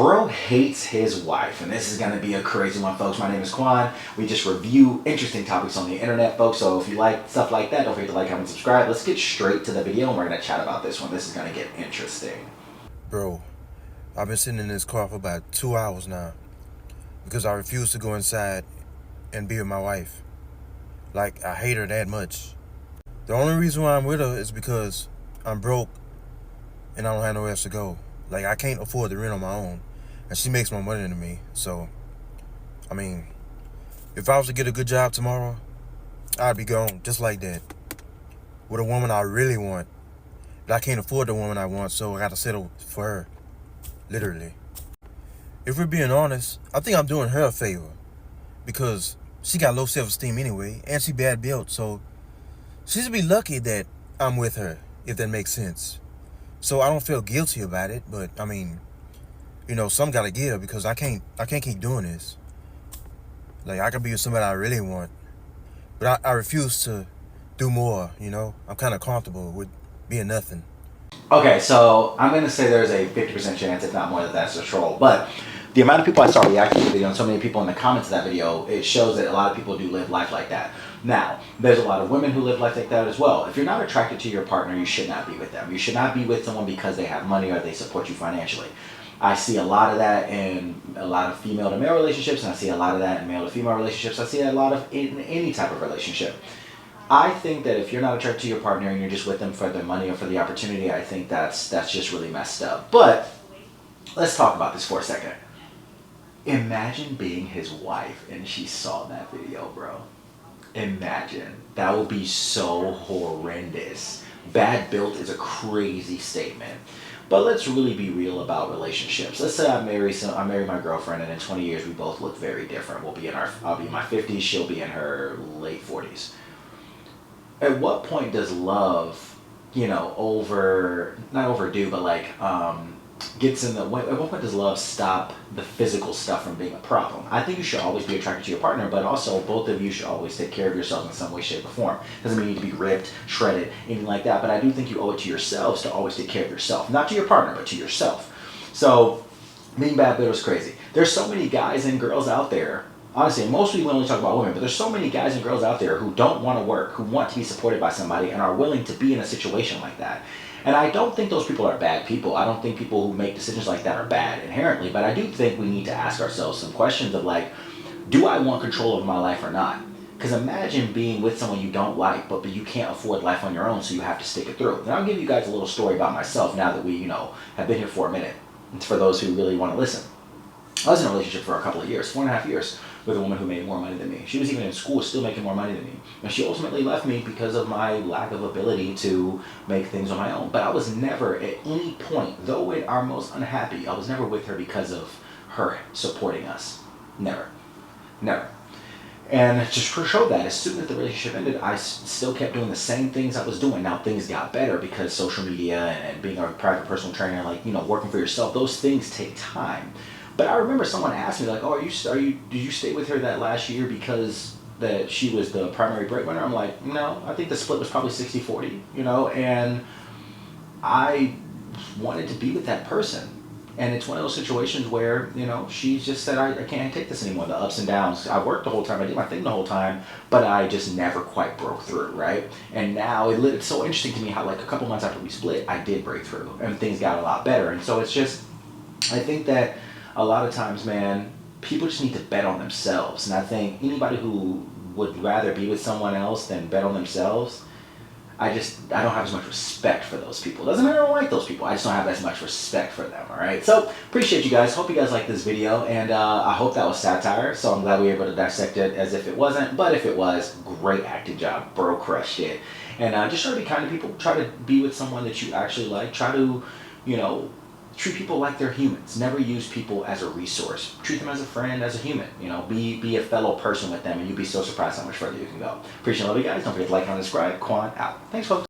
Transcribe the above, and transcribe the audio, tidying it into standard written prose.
Bro hates his wife, and this is going to be a crazy one, folks. My name is Quan. We just review interesting topics on the internet, folks. So if you like stuff like that, don't forget to like, comment, subscribe. Let's get straight to the video, and we're going to chat about this one. This is going to get interesting. Bro, I've been sitting in this car for about 2 hours now because I refuse to go inside and be with my wife. Like, I hate her that much. The only reason why I'm with her is because I'm broke and I don't have nowhere else to go. Like, I can't afford the rent on my own, and she makes more money than me. So, I mean, if I was to get a good job tomorrow, I'd be gone just like that with a woman I really want. But I can't afford the woman I want, so I gotta settle for her. Literally. If we're being honest, I think I'm doing her a favor because she got low self-esteem anyway, and she bad built, so she should be lucky that I'm with her, if that makes sense. So I don't feel guilty about it, but I mean, you know, some gotta give because I can't keep doing this. Like, I can be with somebody I really want, but I refuse to do more, you know? I'm kind of comfortable with being nothing. Okay, so I'm going to say there's a 50% chance, if not more, that that's a troll. But the amount of people I saw reacting to the video and so many people in the comments of that video, it shows that a lot of people do live life like that. Now, there's a lot of women who live life like that as well. If you're not attracted to your partner, you should not be with them. You should not be with someone because they have money or they support you financially. I see a lot of that in a lot of female to male relationships, and I see a lot of that in male to female relationships. I see a lot of in any type of relationship. I think that if you're not attracted to your partner and you're just with them for the money or for the opportunity, I think that's just really messed up. But let's talk about this for a second. Imagine being his wife and she saw that video, bro. Imagine. That would be so horrendous. Bad built is a crazy statement. But let's really be real about relationships. Let's say I marry my girlfriend, and in 20 years we both look very different. I'll be in my 50s, she'll be in her late 40s. At what point does love, not overdo, but gets in the way? At what point does love stop the physical stuff from being a problem? I think you should always be attracted to your partner, but also both of you should always take care of yourselves in some way, shape, or form. Doesn't mean you need to be ripped, shredded, anything like that, but I do think you owe it to yourselves to always take care of yourself. Not to your partner, but to yourself. So, being bad bitter is crazy. There's so many guys and girls out there. Honestly, mostly we only talk about women, but there's so many guys and girls out there who don't want to work, who want to be supported by somebody, and are willing to be in a situation like that. And I don't think those people are bad people. I don't think people who make decisions like that are bad inherently, but I do think we need to ask ourselves some questions of do I want control of my life or not? Because imagine being with someone you don't like, but you can't afford life on your own, so you have to stick it through. And I'll give you guys a little story about myself now that we, have been here for a minute. It's for those who really want to listen. I was in a relationship for a couple of years, 4.5 years, with a woman who made more money than me. She was even in school still making more money than me. And she ultimately left me because of my lack of ability to make things on my own. But I was never at any point, though in our most unhappy, I was never with her because of her supporting us. Never. Never. And just to show that, as soon as the relationship ended, I still kept doing the same things I was doing. Now things got better because social media and being a private personal trainer, working for yourself, those things take time. But I remember someone asked me, did you stay with her that last year because that she was the primary breadwinner? I'm like, no, I think the split was probably 60-40, and I wanted to be with that person. And it's one of those situations where, she just said, I can't take this anymore, the ups and downs. I worked the whole time, I did my thing the whole time, but I just never quite broke through, right? And now it's so interesting to me how a couple months after we split, I did break through and things got a lot better. And so it's just, I think that a lot of times, man, people just need to bet on themselves. And I think anybody who would rather be with someone else than bet on themselves, I don't have as much respect for those people. Doesn't mean I don't like those people. I just don't have as much respect for them, all right? So, appreciate you guys. Hope you guys liked this video. And I hope that was satire. So, I'm glad we were able to dissect it as if it wasn't. But if it was, great acting job. Bro crushed it. And just try to be kind to people. Try to be with someone that you actually like. Try to, treat people like they're humans. Never use people as a resource. Treat them as a friend, as a human. Be a fellow person with them, and you'll be so surprised how much further you can go. Appreciate all of you guys. Don't forget to like and subscribe. Quan out. Thanks, folks.